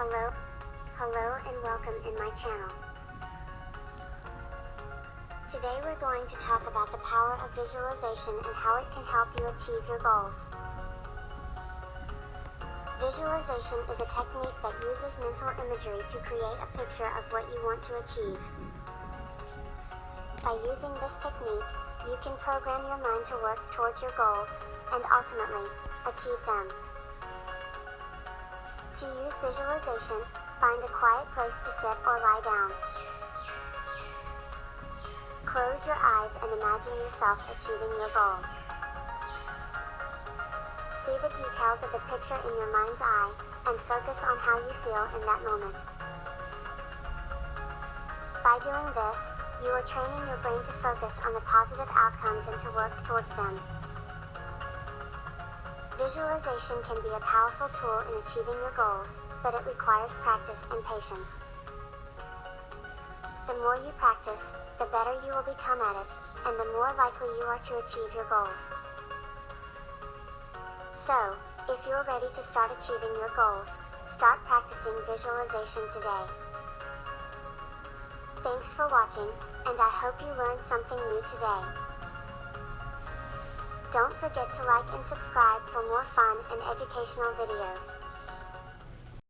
Hello and welcome in my channel. Today we're going to talk about the power of visualization and how it can help you achieve your goals. Visualization is a technique that uses mental imagery to create a picture of what you want to achieve. By using this technique, you can program your mind to work towards your goals, and ultimately, achieve them. To use visualization, find a quiet place to sit or lie down. Close your eyes and imagine yourself achieving your goal. See the details of the picture in your mind's eye, and focus on how you feel in that moment. By doing this, you are training your brain to focus on the positive outcomes and to work towards them. Visualization can be a powerful tool in achieving your goals, but it requires practice and patience. The more you practice, the better you will become at it, and the more likely you are to achieve your goals. So, if you're ready to start achieving your goals, start practicing visualization today. Thanks for watching, and I hope you learned something new today. Don't forget to like and subscribe for more fun and educational videos.